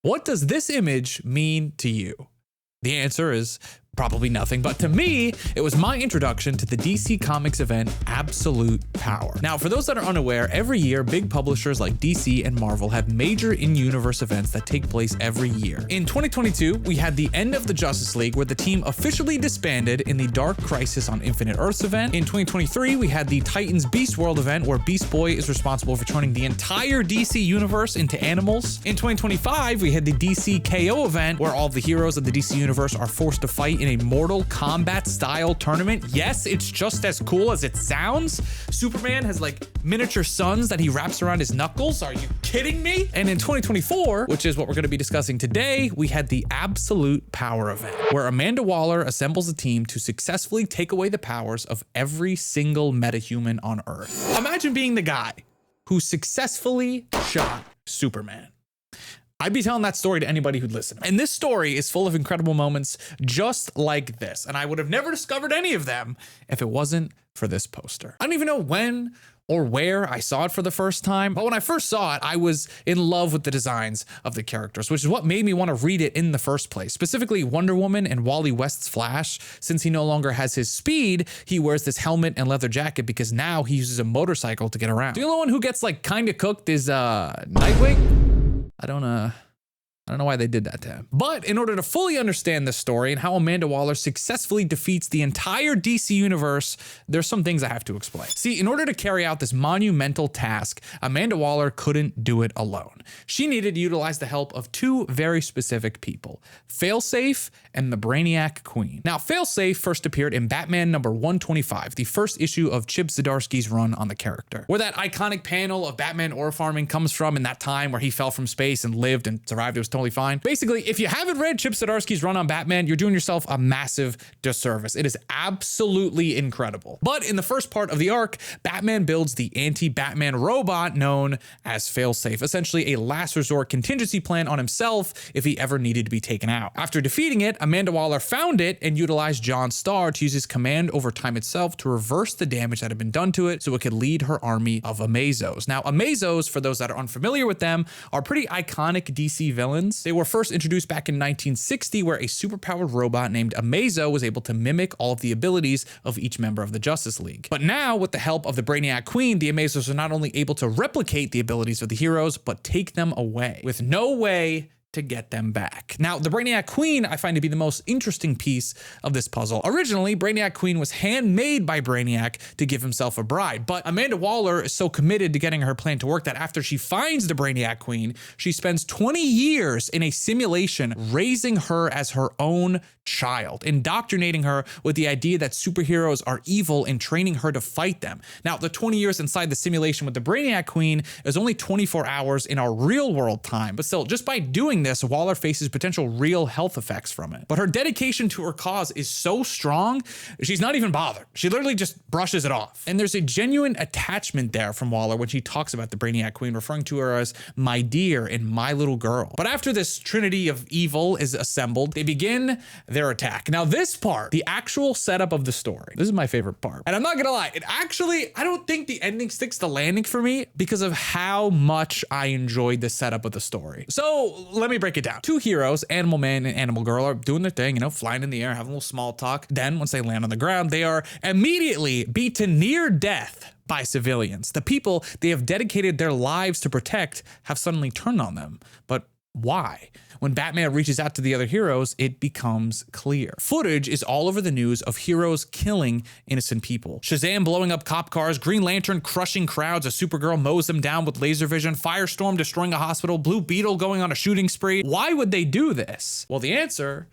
What does this image mean to you? The answer is probably nothing, but to me, it was my introduction to the DC Comics event Absolute Power. Now, for those that are unaware, every year, big publishers like DC and Marvel have major in-universe events that take place every year. In 2022, we had the end of the Justice League, where the team officially disbanded in the Dark Crisis on Infinite Earths event. In 2023, we had the Titans Beast World event, where Beast Boy is responsible for turning the entire DC universe into animals. In 2025, we had the DC KO event, where all the heroes of the DC universe are forced to fight in a Mortal Kombat style tournament. Yes, it's just as cool as it sounds. Superman has like miniature suns that he wraps around his knuckles. Are you kidding me? And in 2024, which is what we're going to be discussing today, we had the Absolute Power event, where Amanda Waller assembles a team to successfully take away the powers of every single metahuman on Earth. Imagine being the guy who successfully shot Superman. I'd be telling that story to anybody who'd listen. And this story is full of incredible moments just like this. And I would have never discovered any of them if it wasn't for this poster. I don't even know when or where I saw it for the first time, but when I first saw it, I was in love with the designs of the characters, which is what made me want to read it in the first place. Specifically Wonder Woman and Wally West's Flash. Since he no longer has his speed, he wears this helmet and leather jacket because now he uses a motorcycle to get around. The only one who gets like kind of cooked is Nightwing. I don't know why they did that to him. But in order to fully understand this story and how Amanda Waller successfully defeats the entire DC universe, there's some things I have to explain. See, in order to carry out this monumental task, Amanda Waller couldn't do it alone. She needed to utilize the help of two very specific people, Failsafe and the Brainiac Queen. Now, Failsafe first appeared in Batman number 125, the first issue of Chip Zdarsky's run on the character, where that iconic panel of Batman ore farming comes from in that time where he fell from space and lived and survived. It was totally fine. Basically, if you haven't read Chip Zdarsky's run on Batman, you're doing yourself a massive disservice. It is absolutely incredible. But in the first part of the arc, Batman builds the anti-Batman robot known as Failsafe, essentially a last resort contingency plan on himself if he ever needed to be taken out. After defeating it, Amanda Waller found it and utilized John Starr to use his command over time itself to reverse the damage that had been done to it so it could lead her army of Amazos. Now, Amazos, for those that are unfamiliar with them, are pretty iconic DC villains. They were first introduced back in 1960, where a superpowered robot named Amazo was able to mimic all of the abilities of each member of the Justice League. But now, with the help of the Brainiac Queen, the Amazos are not only able to replicate the abilities of the heroes, but take them away, with no way to get them back. Now, the Brainiac Queen I find to be the most interesting piece of this puzzle. Originally, Brainiac Queen was handmade by Brainiac to give himself a bride, but Amanda Waller is so committed to getting her plan to work that after she finds the Brainiac Queen, she spends 20 years in a simulation raising her as her own child, indoctrinating her with the idea that superheroes are evil and training her to fight them. Now, the 20 years inside the simulation with the Brainiac Queen is only 24 hours in our real world time, but still, just by doing this, Waller faces potential real health effects from it. But her dedication to her cause is so strong, she's not even bothered. She literally just brushes it off. And there's a genuine attachment there from Waller when she talks about the Brainiac Queen, referring to her as my dear and my little girl. But after this trinity of evil is assembled, they begin their attack. Now, this part, the actual setup of the story, this is my favorite part. And I'm not gonna lie, I don't think the ending sticks the landing for me because of how much I enjoyed the setup of the story. So let me break it down. Two heroes, Animal Man and Animal Girl, are doing their thing, flying in the air, having a little small talk. Then once they land on the ground, they are immediately beat to near death by civilians. The people they have dedicated their lives to protect have suddenly turned on them. But why? When Batman reaches out to the other heroes, it becomes clear. Footage is all over the news of heroes killing innocent people. Shazam blowing up cop cars, Green Lantern crushing crowds, a Supergirl mows them down with laser vision, Firestorm destroying a hospital, Blue Beetle going on a shooting spree. Why would they do this? Well, the answer: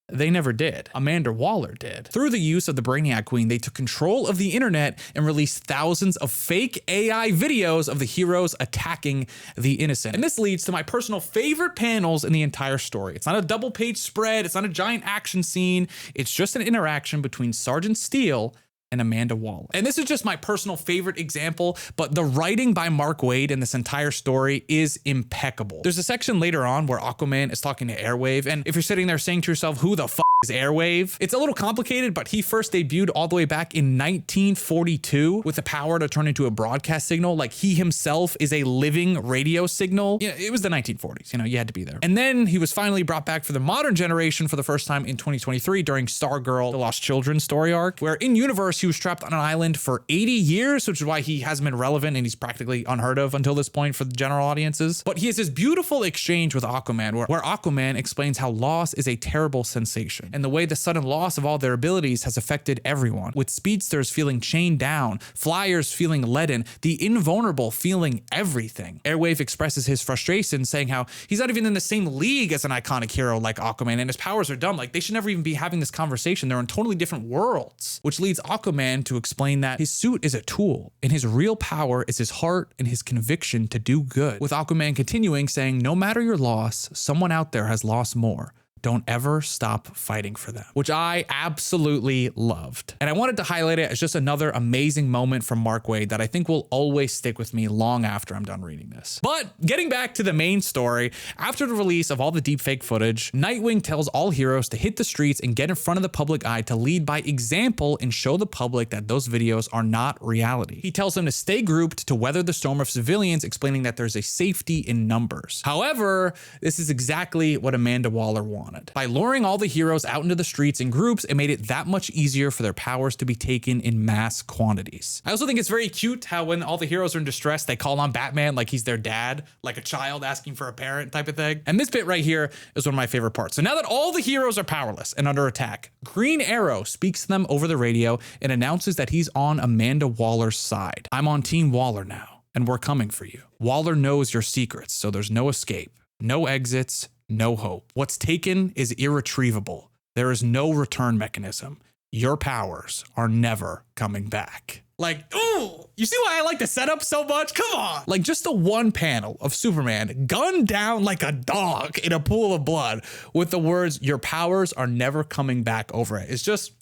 they never did. Amanda Waller did. Through the use of the Brainiac Queen, they took control of the internet and released thousands of fake AI videos of the heroes attacking the innocent. And this leads to my personal favorite panels in the entire story. It's not a double page spread. It's not a giant action scene. It's just an interaction between Sergeant Steele and Amanda Waller. And this is just my personal favorite example, but the writing by Mark Waid in this entire story is impeccable. There's a section later on where Aquaman is talking to Airwave, and if you're sitting there saying to yourself, who the f is Airwave. It's a little complicated, but he first debuted all the way back in 1942 with the power to turn into a broadcast signal. Like he himself is a living radio signal. Yeah, it was the 1940s, you had to be there. And then he was finally brought back for the modern generation for the first time in 2023 during Stargirl, The Lost Children story arc, where in universe he was trapped on an island for 80 years, which is why he hasn't been relevant and he's practically unheard of until this point for the general audiences. But he has this beautiful exchange with Aquaman where Aquaman explains how loss is a terrible sensation and the way the sudden loss of all their abilities has affected everyone, with speedsters feeling chained down, flyers feeling leaden, the invulnerable feeling everything. Airwave expresses his frustration, saying how he's not even in the same league as an iconic hero like Aquaman, and his powers are dumb. Like they should never even be having this conversation. They're in totally different worlds, which leads Aquaman to explain that his suit is a tool and his real power is his heart and his conviction to do good, with Aquaman continuing saying, no matter your loss, someone out there has lost more. Don't ever stop fighting for them, which I absolutely loved. And I wanted to highlight it as just another amazing moment from Mark Waid that I think will always stick with me long after I'm done reading this. But getting back to the main story, after the release of all the deepfake footage, Nightwing tells all heroes to hit the streets and get in front of the public eye to lead by example and show the public that those videos are not reality. He tells them to stay grouped to weather the storm of civilians, explaining that there's a safety in numbers. However, this is exactly what Amanda Waller wanted. By luring all the heroes out into the streets in groups, it made it that much easier for their powers to be taken in mass quantities. I also think it's very cute how when all the heroes are in distress, they call on Batman like he's their dad, like a child asking for a parent type of thing. And this bit right here is one of my favorite parts. So now that all the heroes are powerless and under attack, Green Arrow speaks to them over the radio and announces that he's on Amanda Waller's side. I'm on Team Waller now, and we're coming for you. Waller knows your secrets, so there's no escape, no exits, no hope. What's taken is irretrievable. There is no return mechanism. Your powers are never coming back. Like, ooh, you see why I like the setup so much? Come on. Like just the one panel of Superman gunned down like a dog in a pool of blood with the words, your powers are never coming back over it. It's just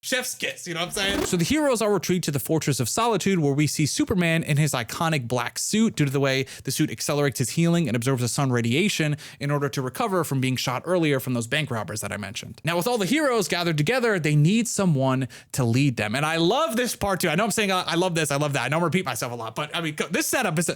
chef's kiss, you know what I'm saying? So the heroes all retreat to the Fortress of Solitude, where we see Superman in his iconic black suit due to the way the suit accelerates his healing and absorbs the sun radiation in order to recover from being shot earlier from those bank robbers that I mentioned. Now, with all the heroes gathered together, they need someone to lead them. And I love this part too. I know I'm saying I love this, I love that. I know I'm repeating myself a lot, but I mean, this setup is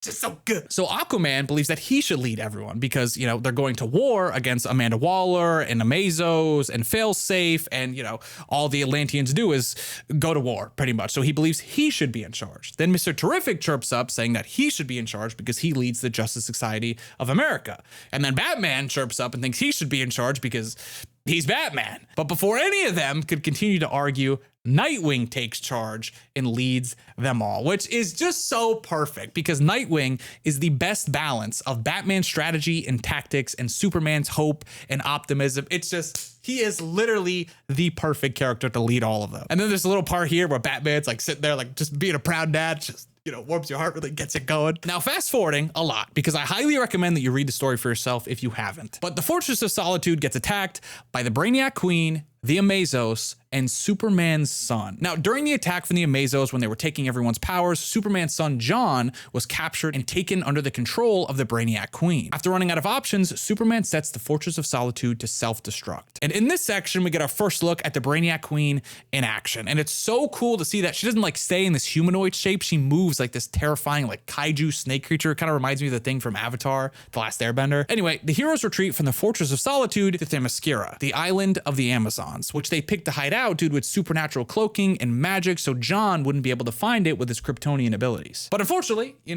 just so good. So Aquaman believes that he should lead everyone because, they're going to war against Amanda Waller and Amazos and Failsafe, and, all the Atlanteans do is go to war pretty much. So he believes he should be in charge. Then Mr. Terrific chirps up saying that he should be in charge because he leads the Justice Society of America. And then Batman chirps up and thinks he should be in charge because he's Batman. But before any of them could continue to argue, Nightwing takes charge and leads them all, which is just so perfect because Nightwing is the best balance of Batman's strategy and tactics and Superman's hope and optimism. It's just, he is literally the perfect character to lead all of them. And then there's a little part here where Batman's like sitting there, like just being a proud dad, just warms your heart, really gets it going. Now, fast forwarding a lot because I highly recommend that you read the story for yourself if you haven't. But the Fortress of Solitude gets attacked by the Brainiac Queen, the Amazos, and Superman's son. Now, during the attack from the Amazos, when they were taking everyone's powers, Superman's son, John, was captured and taken under the control of the Brainiac Queen. After running out of options, Superman sets the Fortress of Solitude to self-destruct. And in this section, we get our first look at the Brainiac Queen in action. And it's so cool to see that she doesn't stay in this humanoid shape. She moves like this terrifying, kaiju snake creature. It kind of reminds me of the thing from Avatar, The Last Airbender. Anyway, the heroes retreat from the Fortress of Solitude to Themyscira, the island of the Amazons, which they picked to hide out due to its supernatural cloaking and magic, so John wouldn't be able to find it with his Kryptonian abilities. But unfortunately, he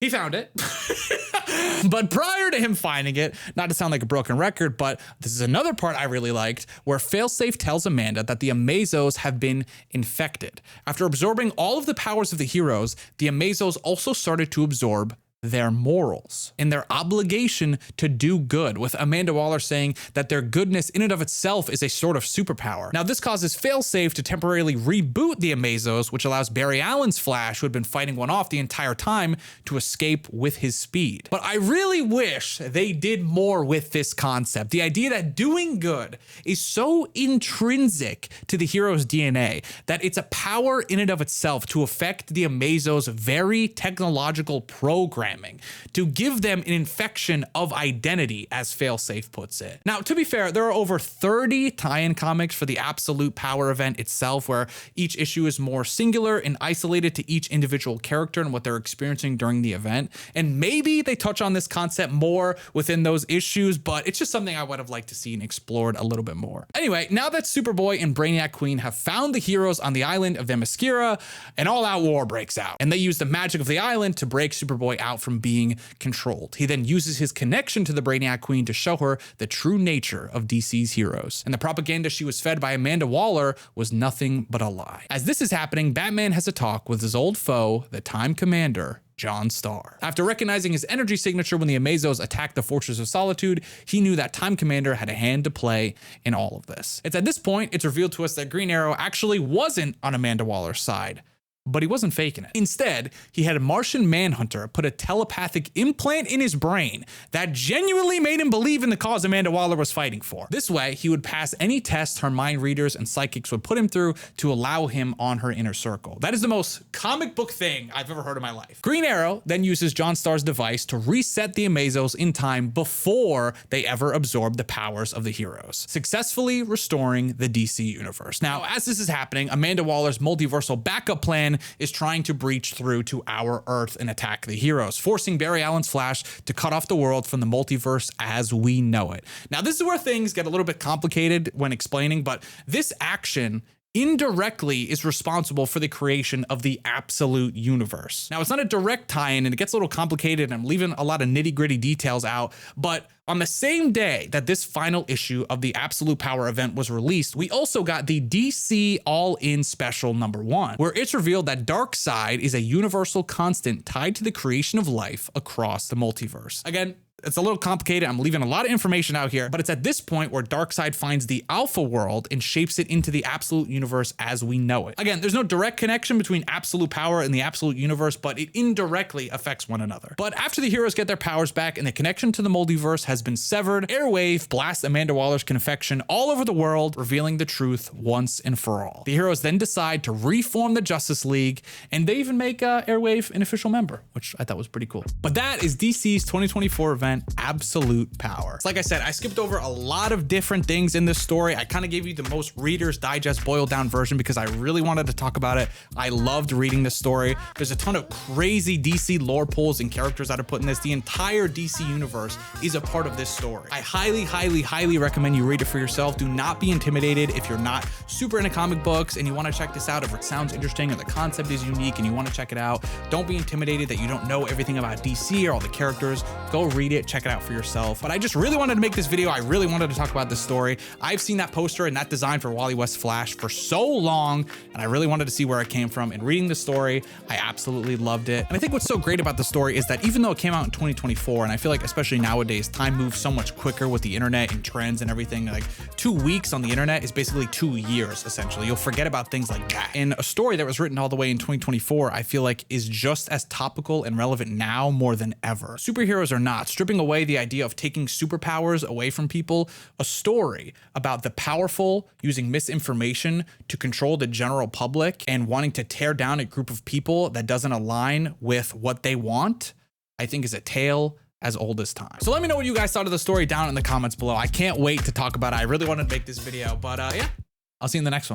found it. But prior to him finding it, not to sound like a broken record, but this is another part I really liked, where Failsafe tells Amanda that the Amazos have been infected. After absorbing all of the powers of the heroes, the Amazos also started to absorb their morals and their obligation to do good, with Amanda Waller saying that their goodness in and of itself is a sort of superpower. Now, this causes Failsafe to temporarily reboot the Amazos, which allows Barry Allen's Flash, who had been fighting one off the entire time, to escape with his speed. But I really wish they did more with this concept. The idea that doing good is so intrinsic to the hero's DNA that it's a power in and of itself to affect the Amazos' very technological program. programming to give them an infection of identity, as Failsafe puts it. Now, to be fair, there are over 30 tie-in comics for the Absolute Power event itself, where each issue is more singular and isolated to each individual character and what they're experiencing during the event. And maybe they touch on this concept more within those issues, but it's just something I would have liked to see and explored a little bit more. Anyway, now that Superboy and Brainiac Queen have found the heroes on the island of Themyscira, an all-out war breaks out, and they use the magic of the island to break Superboy out from being controlled. He then uses his connection to the Brainiac Queen to show her the true nature of DC's heroes. And the propaganda she was fed by Amanda Waller was nothing but a lie. As this is happening, Batman has a talk with his old foe, the Time Commander, John Starr. After recognizing his energy signature when the Amazos attacked the Fortress of Solitude, he knew that Time Commander had a hand to play in all of this. It's at this point it's revealed to us that Green Arrow actually wasn't on Amanda Waller's side. But he wasn't faking it. Instead, he had a Martian Manhunter put a telepathic implant in his brain that genuinely made him believe in the cause Amanda Waller was fighting for. This way, he would pass any tests her mind readers and psychics would put him through to allow him on her inner circle. That is the most comic book thing I've ever heard in my life. Green Arrow then uses John Starr's device to reset the Amazos in time before they ever absorb the powers of the heroes, successfully restoring the DC universe. Now, as this is happening, Amanda Waller's multiversal backup plan is trying to breach through to our Earth and attack the heroes, forcing Barry Allen's Flash to cut off the world from the multiverse as we know it. Now, this is where things get a little bit complicated when explaining, but this action indirectly is responsible for the creation of the Absolute Universe. Now, it's not a direct tie-in and it gets a little complicated and I'm leaving a lot of nitty-gritty details out, but on the same day that this final issue of the Absolute Power event was released, we also got the DC All-In Special #1, where it's revealed that Darkseid is a universal constant tied to the creation of life across the multiverse. Again, it's a little complicated. I'm leaving a lot of information out here, but it's at this point where Darkseid finds the Alpha world and shapes it into the Absolute Universe as we know it. Again, there's no direct connection between Absolute Power and the Absolute Universe, but it indirectly affects one another. But after the heroes get their powers back and the connection to the multiverse has been severed, Airwave blasts Amanda Waller's confection all over the world, revealing the truth once and for all. The heroes then decide to reform the Justice League, and they even make Airwave an official member, which I thought was pretty cool. But that is DC's 2024 event, Absolute Power. Like I said, I skipped over a lot of different things in this story. I kind of gave you the most Reader's Digest boiled down version because I really wanted to talk about it. I loved reading this story. There's a ton of crazy DC lore pulls and characters that are put in this. The entire DC universe is a part of this story. I highly, highly, highly recommend you read it for yourself. Do not be intimidated if you're not super into comic books and you want to check this out. If it sounds interesting or the concept is unique and you want to check it out, don't be intimidated that you don't know everything about DC or all the characters. Go read it, check it out for yourself. But I just really wanted to make this video. I really wanted to talk about this story. I've seen that poster and that design for Wally West Flash for so long, and I really wanted to see where it came from. And reading the story, I absolutely loved it. And I think what's so great about the story is that even though it came out in 2024, and I feel like especially nowadays, time moves so much quicker with the internet and trends and everything. Like 2 weeks on the internet is basically 2 years, essentially. You'll forget about things like that. And a story that was written all the way in 2024, I feel like is just as topical and relevant now more than ever. Superheroes are not. Stripping away the idea of taking superpowers away from people, a story about the powerful using misinformation to control the general public and wanting to tear down a group of people that doesn't align with what they want, I think is a tale as old as time. So let me know what you guys thought of the story down in the comments below. I can't wait to talk about it. I really wanted to make this video, but yeah, I'll see you in the next one.